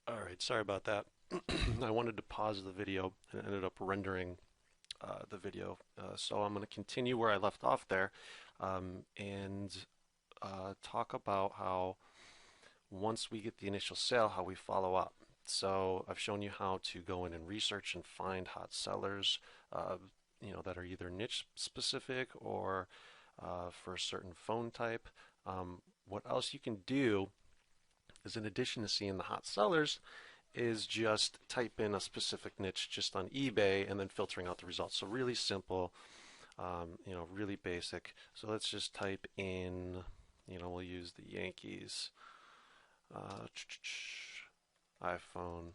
All right, sorry about that. I wanted to pause the video and it ended up rendering the video. So I'm going to continue where I left off there and talk about how once we get the initial sale, how we follow up. So I've shown you how to go in and research and find hot sellers, uh, that are either niche specific or for a certain phone type. What else you can do is, in addition to seeing the hot sellers, is just type in a specific niche just on eBay and then filtering out the results. So really simple, really basic. So let's just type in, we'll use the Yankees uh, iPhone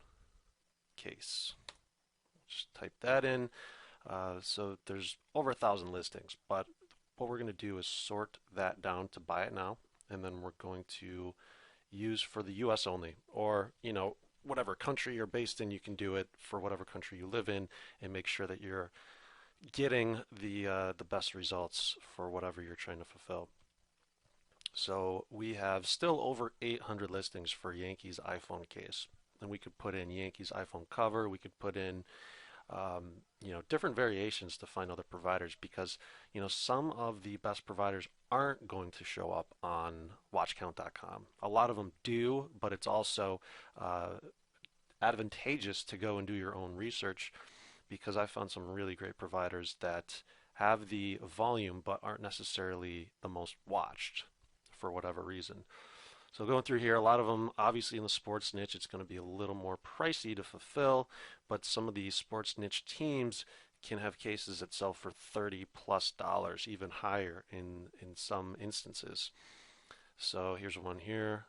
case. Just type that in. So there's over 1,000 listings, but what we're going to do is sort that down to buy it now, and then we're going to use for the US only, or whatever country you're based in, you can do it for whatever country you live in, and make sure that you're getting the best results for whatever you're trying to fulfill. So we have still over 800 listings for Yankees iPhone case, and we could put in Yankees iPhone cover. We could put in different variations to find other providers, because some of the best providers aren't going to show up on watchcount.com. A lot of them do, but it's also uh, advantageous to go and do your own research, because I found some really great providers that have the volume but aren't necessarily the most watched for whatever reason. So going through here, a lot of them, obviously in the sports niche, it's going to be a little more pricey to fulfill, but some of these sports niche teams can have cases that sell for $30+, even higher in some instances. So here's one here,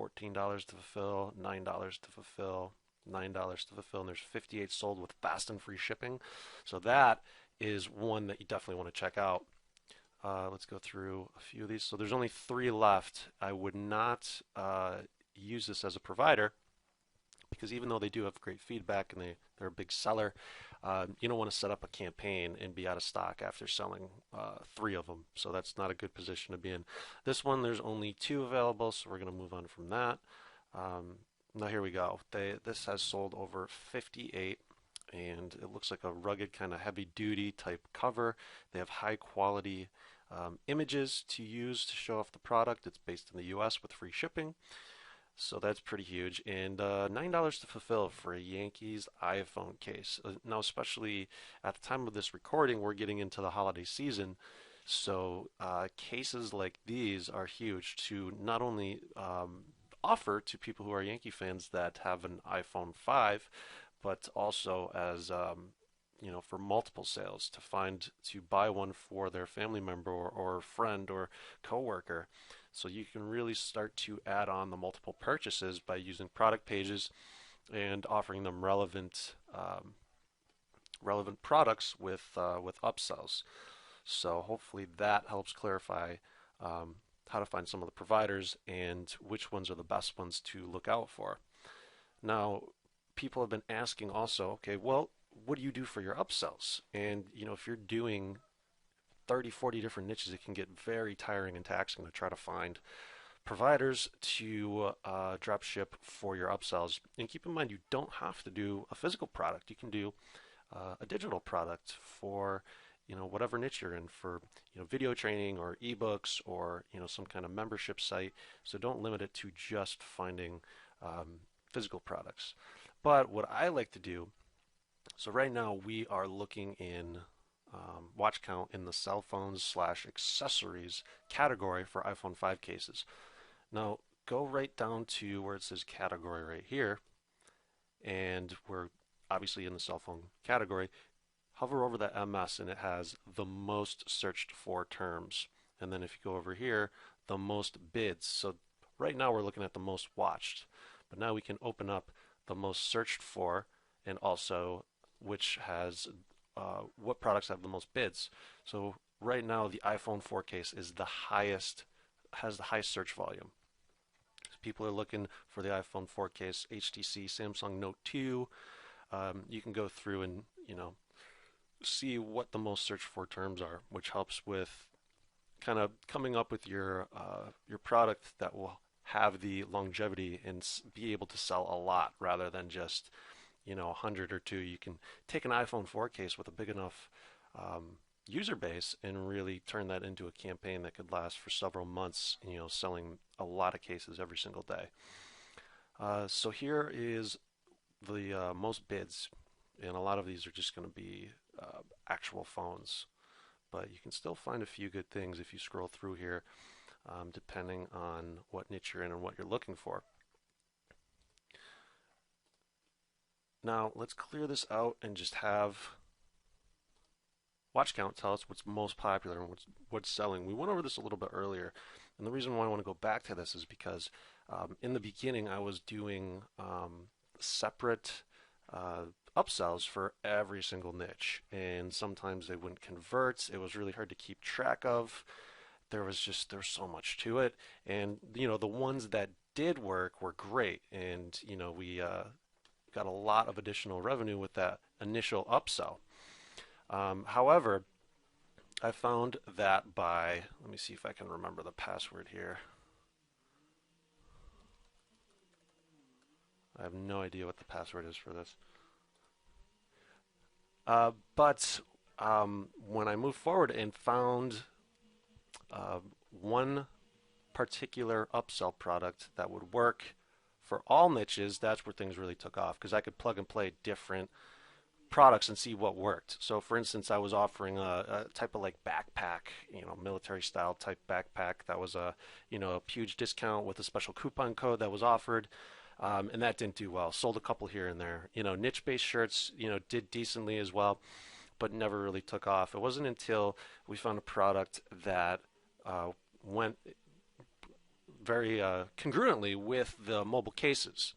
$14 to fulfill, $9 to fulfill, $9 to fulfill, and there's 58 sold with fast and free shipping. So that is one that you definitely want to check out. Let's go through a few of these. So there's only 3 left. I would not use this as a provider, because even though they do have great feedback and they're a big seller, you don't want to set up a campaign and be out of stock after selling 3 of them. So that's not a good position to be in. This one, there's only 2 available, so we're going to move on from that. Now here we go. This has sold over 58, and it looks like a rugged kind of heavy duty type cover. They have high quality images to use to show off the product. It's based in the US with free shipping. So that's pretty huge. And $9 to fulfill for a Yankees iPhone case. Now, especially at the time of this recording, we're getting into the holiday season. So cases like these are huge to not only offer to people who are Yankee fans that have an iPhone 5, but also as for multiple sales, to buy one for their family member or friend or coworker. So you can really start to add on the multiple purchases by using product pages and offering them relevant products with upsells. So hopefully that helps clarify how to find some of the providers and which ones are the best ones to look out for. Now, people have been asking also, okay, well, what do you do for your upsells? And if you're doing 30, 40 different niches, it can get very tiring and taxing to try to find providers to drop ship for your upsells. And keep in mind, you don't have to do a physical product. You can do a digital product for whatever niche you're in, for video training or ebooks or some kind of membership site. So don't limit it to just finding physical products. But what I like to do, so right now we are looking in watch count in the cell phones slash accessories category for iPhone 5 cases. Now go right down to where it says category right here, and we're obviously in the cell phone category. Hover over the MS and it has the most searched for terms. And then if you go over here, the most bids. So right now we're looking at the most watched, but now we can open up the most searched for, and also which has what products have the most bids. So right now the iPhone 4 case is the highest, has the highest search volume. So people are looking for the iPhone 4 case, HTC, Samsung Note 2. You can go through and see what the most searched for terms are, which helps with kind of coming up with your product that will have the longevity and be able to sell a lot rather than just, 100 or two. You can take an iPhone 4 case with a big enough user base and really turn that into a campaign that could last for several months, selling a lot of cases every single day. So here is the most bids, and a lot of these are just going to be actual phones, but you can still find a few good things if you scroll through here, depending on what niche you're in and what you're looking for. Now let's clear this out and just have watch count tell us what's most popular and what's selling. We went over this a little bit earlier, and the reason why I want to go back to this is because in the beginning I was doing separate upsells for every single niche, and sometimes they wouldn't convert. It was really hard to keep track of. There's so much to it, and the ones that did work were great, and we got a lot of additional revenue with that initial upsell. However, I found that let me see if I can remember the password here. I have no idea what the password is for this. But when I moved forward and found one particular upsell product that would work for all niches, that's where things really took off, because I could plug and play different products and see what worked. So for instance, I was offering a type of like backpack, military style type backpack that was a huge discount with a special coupon code that was offered. And that didn't do well. Sold a couple here and there. Niche-based shirts, did decently as well, but never really took off. It wasn't until we found a product that went very congruently with the mobile cases.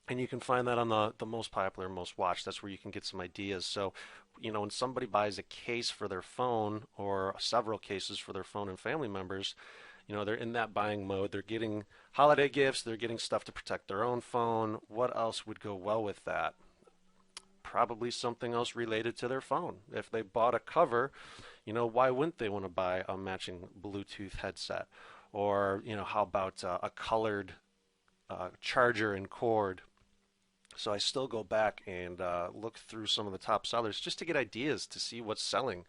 And you can find that on the most popular, most watched. That's where you can get some ideas. So, when somebody buys a case for their phone or several cases for their phone and family members, they're in that buying mode. They're getting holiday gifts. They're getting stuff to protect their own phone. What else would go well with that? Probably something else related to their phone. If they bought a cover, why wouldn't they want to buy a matching Bluetooth headset? Or, how about a colored charger and cord? So I still go back and look through some of the top sellers just to get ideas to see what's selling.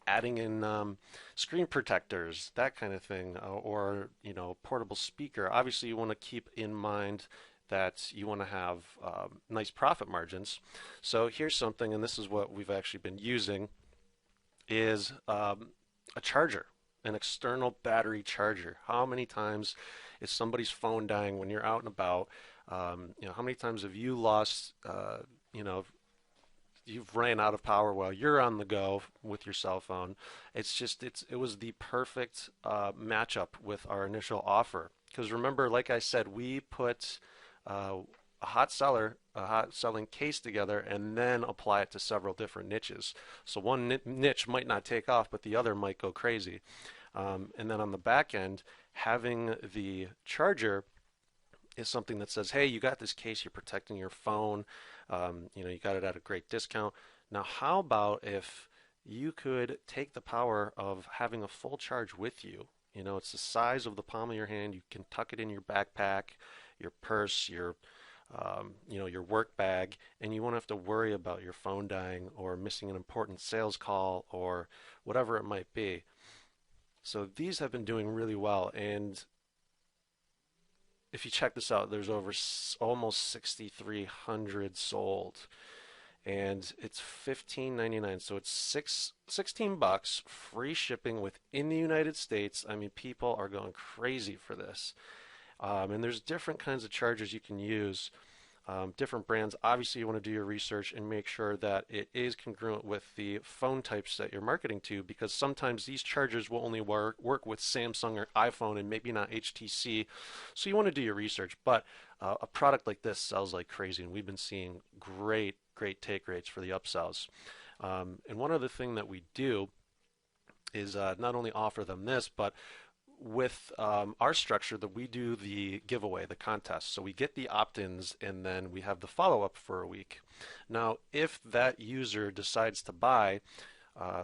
Adding in screen protectors, that kind of thing, or portable speaker. Obviously, you want to keep in mind that you want to have nice profit margins. So here's something, and this is what we've actually been using, is a charger, an external battery charger. How many times is somebody's phone dying when you're out and about? How many times have you lost, you've ran out of power while you're on the go with your cell phone? It was the perfect matchup with our initial offer. Because remember, like I said, we put a hot selling case together and then apply it to several different niches. So one niche might not take off, but the other might go crazy. And then on the back end, having the charger is something that says, hey, you got this case, you're protecting your phone, you got it at a great discount. Now, how about if you could take the power of having a full charge with you? It's the size of the palm of your hand. You can tuck it in your backpack, your purse, your work bag, and you won't have to worry about your phone dying or missing an important sales call or whatever it might be. So these have been doing really well, and if you check this out, there's over almost 6,300 sold, and it's $15.99. So it's $16, free shipping within the United States. I mean, people are going crazy for this. And there's different kinds of chargers you can use, different brands. Obviously, you want to do your research and make sure that it is congruent with the phone types that you're marketing to, because sometimes these chargers will only work with Samsung or iPhone and maybe not HTC. So you want to do your research. But a product like this sells like crazy, and we've been seeing great take rates for the upsells. And one other thing that we do is not only offer them this, but with our structure that we do the giveaway, the contest. So we get the opt-ins and then we have the follow-up for a week. Now, if that user decides to buy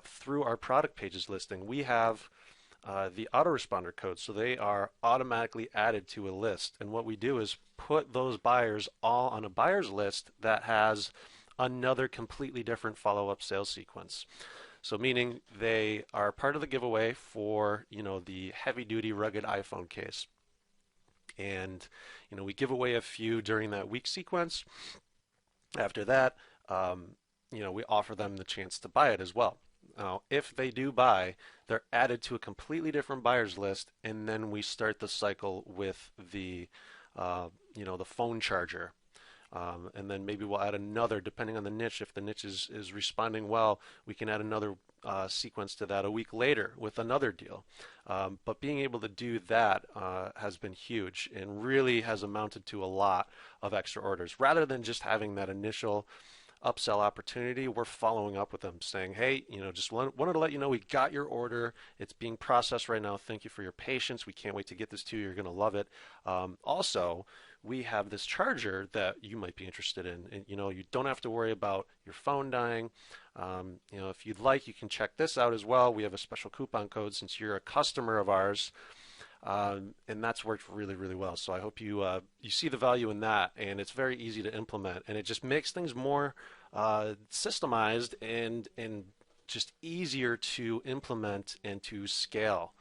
through our product pages listing, we have the autoresponder codes. So they are automatically added to a list. And what we do is put those buyers all on a buyer's list that has another completely different follow-up sales sequence. So meaning they are part of the giveaway for, the heavy-duty rugged iPhone case. And, we give away a few during that week sequence. After that, we offer them the chance to buy it as well. Now, if they do buy, they're added to a completely different buyers list, and then we start the cycle with the phone charger. And then maybe we'll add another, depending on the niche. If the niche is responding well, we can add another sequence to that a week later with another deal. But being able to do that has been huge and really has amounted to a lot of extra orders. Rather than just having that initial upsell opportunity, we're following up with them saying, hey, just wanted to let you know we got your order. It's being processed right now. Thank you for your patience. We can't wait to get this to you. You're going to love it. Also, we have this charger that you might be interested in. And, you don't have to worry about your phone dying. If you'd like, you can check this out as well. We have a special coupon code since you're a customer of ours. And that's worked really, really well. So I hope you see the value in that, and it's very easy to implement, and it just makes things more systemized and just easier to implement and to scale.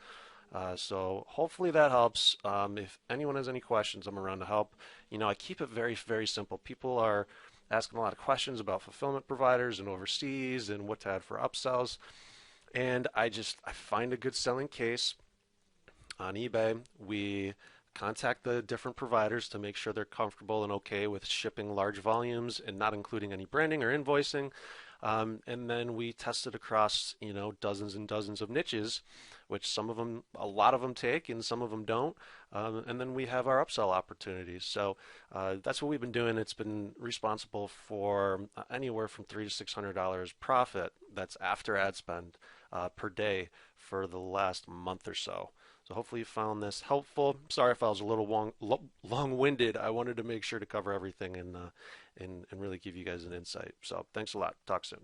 So hopefully that helps. If anyone has any questions, I'm around to help. I keep it very, very simple. People are asking a lot of questions about fulfillment providers and overseas and what to add for upsells. And I find a good selling case on eBay. We contact the different providers to make sure they're comfortable and okay with shipping large volumes and not including any branding or invoicing. And then we test it across, dozens and dozens of niches, which a lot of them take and some of them don't. And then we have our upsell opportunities. So that's what we've been doing. It's been responsible for anywhere from $300 to $600 profit. That's after ad spend per day for the last month or so. So hopefully you found this helpful. Sorry if I was a little long-winded. I wanted to make sure to cover everything and really give you guys an insight. So thanks a lot. Talk soon.